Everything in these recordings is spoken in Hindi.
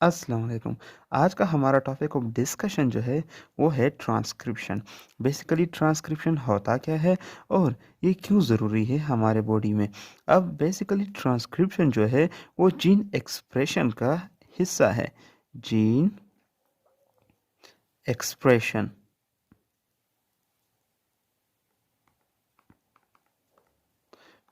अस्सलाम वालेकुम। आज का हमारा टॉपिक ऑफ डिस्कशन जो है वो है ट्रांसक्रिप्शन। बेसिकली ट्रांसक्रिप्शन होता क्या है और ये क्यों ज़रूरी है हमारे बॉडी में। अब बेसिकली ट्रांसक्रिप्शन जो है वो जीन एक्सप्रेशन का हिस्सा है। Gene expression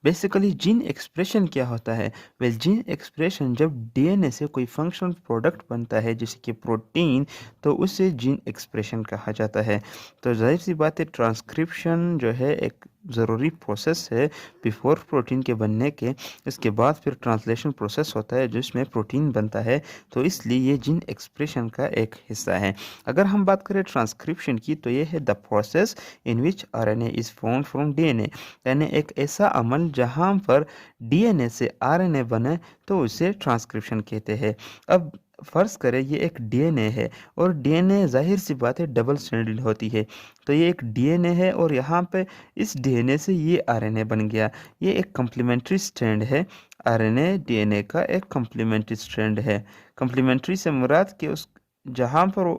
basically gene expression क्या होता है? वेल जीन एक्सप्रेशन जब डीएनए से कोई फंक्शनल प्रोडक्ट बनता है जैसे कि प्रोटीन, तो उसे जीन एक्सप्रेशन कहा जाता है। तो जाहिर सी बात है ट्रांसक्रिप्शन जो है एक ज़रूरी प्रोसेस है बिफोर प्रोटीन के बनने के। इसके बाद फिर ट्रांसलेशन प्रोसेस होता है जिसमें प्रोटीन बनता है। तो इसलिए ये जीन एक्सप्रेशन का एक हिस्सा है। अगर हम बात करें ट्रांसक्रिप्शन की, तो ये है the process in which RNA is form from DNA, यानी एक ऐसा अमल जहाँ पर डीएनए से आरएनए बने, तो उसे ट्रांसक्रिप्शन कहते हैं। अब फ़र्ज़ करें ये एक डीएनए है और डीएनए ज़ाहिर सी बात है डबल स्ट्रैंडेड होती है। तो ये एक डीएनए है और यहाँ पे इस डीएनए से ये आरएनए बन गया। ये एक कम्प्लीमेंट्री स्ट्रैंड है। आरएनए डीएनए का एक कम्प्लीमेंट्री स्ट्रैंड है। कम्प्लीमेंट्री से मुराद कि उस जहाँ पर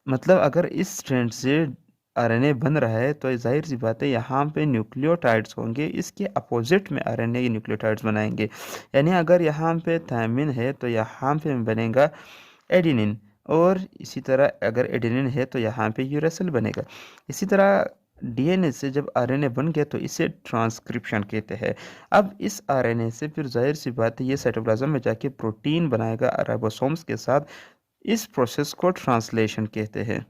मतलब अगर इस स्ट्रैंड से आरएनए बन रहा है तो ज़ाहिर सी बात है यहाँ पे न्यूक्लियोटाइड्स होंगे, इसके अपोजिट में आरएनए के न्यूक्लियोटाइड्स बनाएंगे। यानी अगर यहाँ पे थायमिन है तो यहाँ पे बनेगा एडिनिन, और इसी तरह अगर एडिनिन है तो यहाँ पे यूरेसिल बनेगा। इसी तरह डीएनए से जब आरएनए बन गया तो इसे ट्रांसक्रिप्शन कहते हैं। अब इस आरएनए से फिर जाहिर सी बात है ये साइटोप्लाज्म में जाके प्रोटीन बनाएगा राइबोसोम्स के साथ। इस प्रोसेस को ट्रांसलेशन कहते हैं।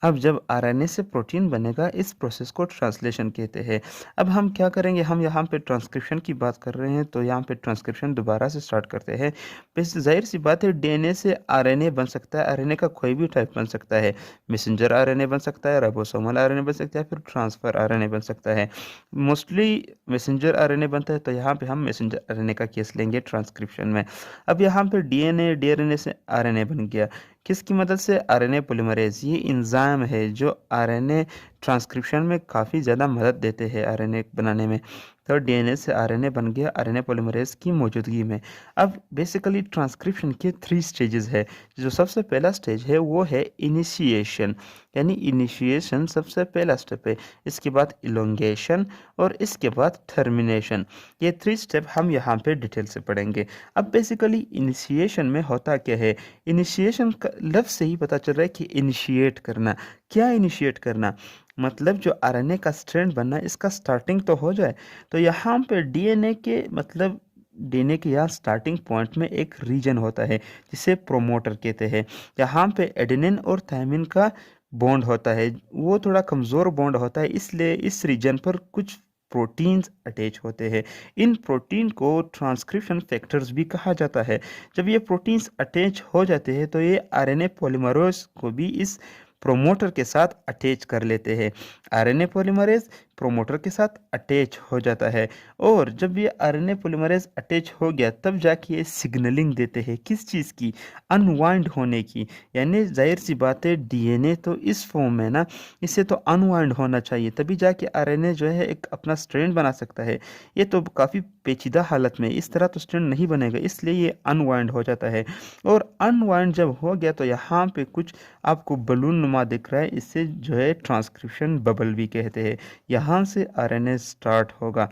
अब जब आरएनए से प्रोटीन बनेगा इस प्रोसेस को ट्रांसलेशन कहते हैं। अब हम क्या करेंगे, हम यहाँ पे ट्रांसक्रिप्शन की बात कर रहे हैं तो यहाँ पे ट्रांसक्रिप्शन दोबारा से स्टार्ट करते हैं। बस जाहिर सी बात है डीएनए से आरएनए बन सकता है, आरएनए का कोई भी टाइप बन सकता है। मैसेंजर आरएनए बन सकता है, राइबोसोमल आरएनए बन सकता है, फिर ट्रांसफर आरएनए बन सकता है। मोस्टली मैसेंजर आरएनए बनता है तो यहाँ पे हम मैसेंजर आरएनए का केस लेंगे ट्रांसक्रिप्शन में। अब यहाँ पे डीएनए डीआरएनए से आरएनए बन गया। किसकी मदद से? RNA polymerase. ये एंजाइम है जो आरएनए ट्रांसक्रिप्शन में काफ़ी ज़्यादा मदद देते हैं आरएनए बनाने में। तो डीएनए से आरएनए बन गया आरएनए पॉलीमरेज की मौजूदगी में। अब बेसिकली ट्रांसक्रिप्शन के 3 स्टेजेस है। जो सबसे पहला स्टेज है वो है इनिशिएशन, यानी इनिशिएशन सबसे पहला स्टेप है। इसके बाद इलोंगेशन और इसके बाद टर्मिनेशन। ये 3 स्टेप हम यहाँ पे डिटेल से पढ़ेंगे। अब बेसिकली इनिशिएशन में होता क्या है? इनिशिएशन का लफ्ज़ से ही पता चल रहा है कि इनिशिएट करना। क्या इनिशिएट करना? मतलब जो आरएनए का स्ट्रैंड बनना है इसका स्टार्टिंग तो हो जाए। तो यहाँ पे डीएनए के मतलब डीएनए के यहाँ स्टार्टिंग पॉइंट में एक रीजन होता है जिसे प्रोमोटर कहते हैं। यहाँ पे एडेनिन और थायमिन का बॉन्ड होता है, वो थोड़ा कमज़ोर बॉन्ड होता है, इसलिए इस रीजन पर कुछ प्रोटीन्स अटैच होते हैं। इन प्रोटीन को ट्रांसक्रिप्शन फैक्टर्स भी कहा जाता है। जब ये प्रोटीन्स अटैच हो जाते हैं तो ये आरएनए पॉलीमरेज को भी इस प्रोमोटर के साथ अटैच कर लेते हैं। आरएनए पॉलीमरेज प्रोमोटर के साथ अटैच हो जाता है, और जब ये आरएनए पॉलीमरेज अटैच हो गया तब जाके ये सिग्नलिंग देते हैं किस चीज़ की? अनवाइंड होने की। यानी जाहिर सी बात है डीएनए तो इस फॉर्म में ना, इसे तो अनवाइंड होना चाहिए तभी जाके आरएनए जो है एक अपना स्ट्रैंड बना सकता है। ये तो काफ़ी पेचीदा हालत में इस तरह तो स्ट्रैंड नहीं बनेगा, इसलिए ये अनवाइंड हो जाता है। और अनवाइंड जब हो गया तो यहाँ पे कुछ आपको बलून नुमा दिख रहा है, इससे जो है ट्रांसक्रिप्शन बबल भी कहते हैं। यहाँ से आरएनए स्टार्ट होगा।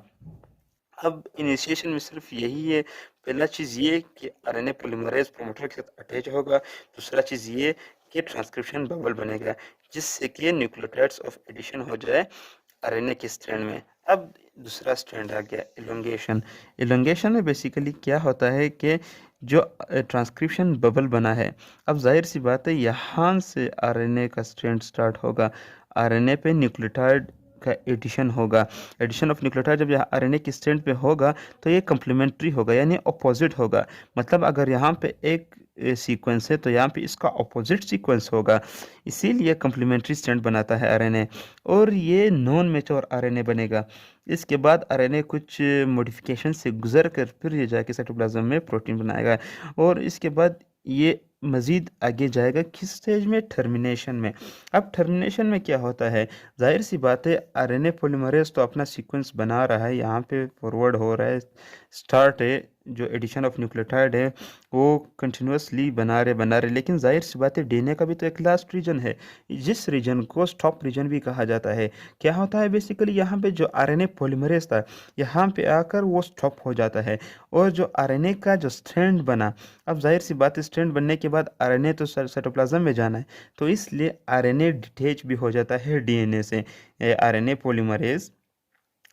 अब इनिशिएशन में सिर्फ यही है, पहला चीज़ ये कि आरएनए पॉलीमरेज प्रोमोटर के साथ अटैच होगा। दूसरा चीज़ ये कि ट्रांसक्रिप्शन बबल बनेगा जिससे कि न्यूक्लियोटाइड्स ऑफ एडिशन हो जाए आरएनए के स्ट्रैंड में। अब दूसरा स्ट्रैंड आ गया इलोंगेशन। इलोंगेशन में बेसिकली क्या होता है कि जो ट्रांसक्रिप्शन बबल बना है, अब जाहिर सी बात है यहाँ से आरएनए का स्ट्रैंड स्टार्ट होगा। आरएनए पे न्यूक्लियोटाइड का एडिशन होगा। एडिशन ऑफ न्यूक्लियोटाइड जब यहाँ आरएनए की स्ट्रैंड पे होगा तो ये कम्प्लीमेंट्री होगा, यानी अपोजिट होगा। मतलब अगर यहाँ पे एक सीक्वेंस है तो यहाँ पे इसका अपोजिट सीक्वेंस होगा, इसीलिए कम्प्लीमेंट्री स्ट्रैंड बनाता है आरएनए। और ये नॉन मैच्योर आरएनए बनेगा। इसके बाद आरएनए कुछ मॉडिफिकेशन से गुजर कर फिर ये जाके साइटोप्लाज्म में प्रोटीन बनाएगा, और इसके बाद ये मज़ीद आगे जाएगा किस स्टेज में, टर्मिनेशन में। अब टर्मिनेशन में क्या होता है, जाहिर सी बात है आरएनए पॉलीमरेज तो अपना सीक्वेंस बना रहा है, यहाँ पे फॉरवर्ड हो रहा है, स्टार्ट है, जो एडिशन ऑफ न्यूक्लियोटाइड है वो कंटिन्यूसली बना रहे, लेकिन जाहिर सी बात है डीएनए का भी तो एक लास्ट रीजन है, जिस रीजन को स्टॉप रीजन भी कहा जाता है। क्या होता है बेसिकली, यहाँ पे जो आरएनए पॉलीमरेज था यहाँ पे आकर वो स्टॉप हो जाता है, और जो आरएनए का जो स्ट्रैंड बना, अब जाहिर सी बात है स्ट्रैंड बनने के बाद आरएनए तो साइटोप्लाज्म में जाना है, तो इसलिए आरएनए डिटेच भी हो जाता है डीएनए से। आरएनए पॉलीमरेज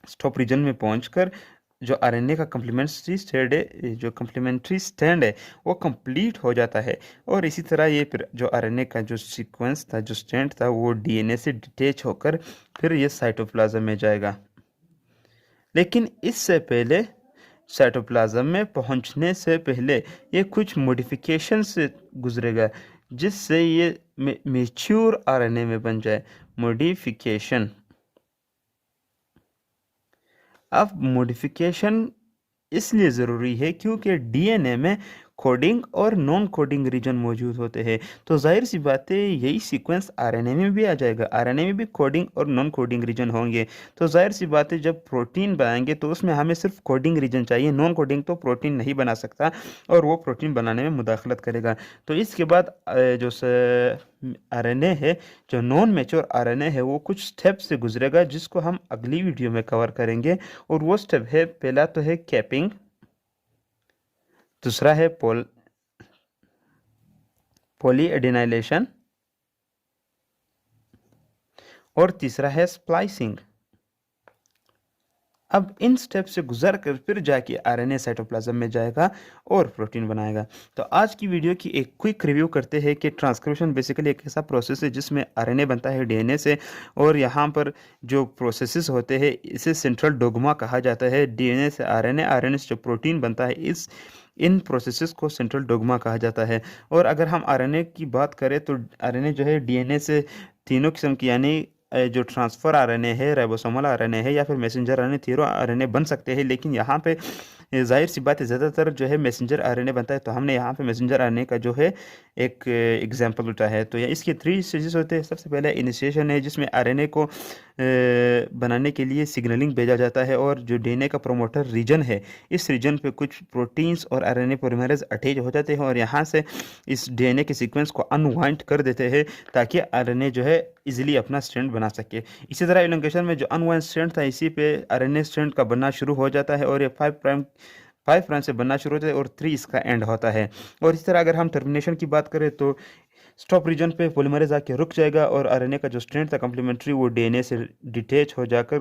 स्टॉप रीजन में पहुंचकर जो आरएनए का कम्प्लीमेंट्री स्टैंड है वो कंप्लीट हो जाता है, और इसी तरह ये फिर जो आरएनए का जो सीक्वेंस था, जो स्टैंड था, वो डीएनए से डिटेच होकर फिर ये साइटोप्लाज्म में जाएगा। लेकिन इससे पहले साइटोप्लाज्म में पहुंचने से पहले ये कुछ मॉडिफिकेशन से गुजरेगा, जिससे ये मैच्योर आरएनए में बन जाए। मॉडिफिकेशन, अब मॉडिफिकेशन इसलिए ज़रूरी है क्योंकि डीएनए में कोडिंग और नॉन कोडिंग रीजन मौजूद होते हैं, तो जाहिर सी बात है यही सीक्वेंस आरएनए में भी आ जाएगा, आरएनए में भी कोडिंग और नॉन कोडिंग रीजन होंगे। तो जाहिर सी बात है जब प्रोटीन बनाएंगे तो उसमें हमें सिर्फ कोडिंग रीजन चाहिए, नॉन कोडिंग तो प्रोटीन नहीं बना सकता और वो प्रोटीन बनाने में मुदाखलत करेगा। तो इसके बाद जो आरएनए है, जो नॉन मैच्योर आरएनए है, वो कुछ स्टेप से गुजरेगा जिसको हम अगली वीडियो में कवर करेंगे। और वो स्टेप है, पहला तो है कैपिंग, दूसरा है पॉली एडिनाइलेशन, और तीसरा है स्प्लाइसिंग। अब इन स्टेप से गुजर कर फिर जाके आरएनए साइटोप्लाज्म में जाएगा और प्रोटीन बनाएगा। तो आज की वीडियो की एक क्विक रिव्यू करते हैं कि ट्रांसक्रिप्शन बेसिकली एक ऐसा प्रोसेस है जिसमें आरएनए बनता है डीएनए से, और यहाँ पर जो प्रोसेसेस होते हैं इसे सेंट्रल डोग्मा कहा जाता है। डीएनए से आरएनए, आरएनए से जो प्रोटीन बनता है, इन प्रोसेसेस को सेंट्रल डोग्मा कहा जाता है। और अगर हम आरएनए की बात करें तो आरएनए जो है डीएनए से तीनों किस्म की, यानी जो ट्रांसफ़र आरएनए है, राइबोसोमल आरएनए है, या फिर मैसेंजर आरएनए, तीनों आरएनए बन सकते हैं। लेकिन यहाँ पे जाहिर सी बात है ज़्यादातर जो है मैसेंजर आरएनए बनता है, तो हमने यहाँ पे मैसेंजर आरएनए का जो है एक एग्जांपल उठाया है। तो इसके 3 स्टेजेस होते हैं। सबसे पहले इनिशिएशन है, जिसमें आरएनए को बनाने के लिए सिग्नलिंग भेजा जाता है, और जो डीएनए का प्रोमोटर रीजन है, इस रीजन पे कुछ प्रोटीन्स और आरएनए पॉलीमरेज अटैच हो जाते हैं, और यहाँ से इस डीएनए के सीक्वेंस को अनवाइंड कर देते हैं ताकि आरएनए जो है इजीली अपना स्ट्रैंड बना सके। इसी तरह एलोंगेशन में जो अनवाइंड स्ट्रैंड था, इसी पे आरएनए स्ट्रैंड का बनना शुरू हो जाता है, और ये 5 प्राइम से बनना शुरू होता है और 3 इसका एंड होता है। और इस तरह अगर हम टर्मिनेशन की बात करें तो स्टॉप रीजन पे पॉलीमरेज आके रुक जाएगा, और आरएनए का जो स्ट्रैंड था कम्प्लीमेंट्री, वो डीएनए से डिटैच हो जाकर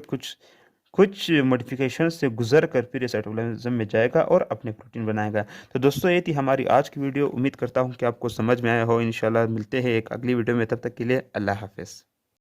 कुछ मॉडिफिकेशन से गुजर कर फिर साइटोप्लाज्म में जाएगा और अपने प्रोटीन बनाएगा। तो दोस्तों ये थी हमारी आज की वीडियो। उम्मीद करता हूँ कि आपको समझ में आया हो। इंशाल्लाह मिलते हैं एक अगली वीडियो में, तब तक के लिए अल्लाह हाफिज़।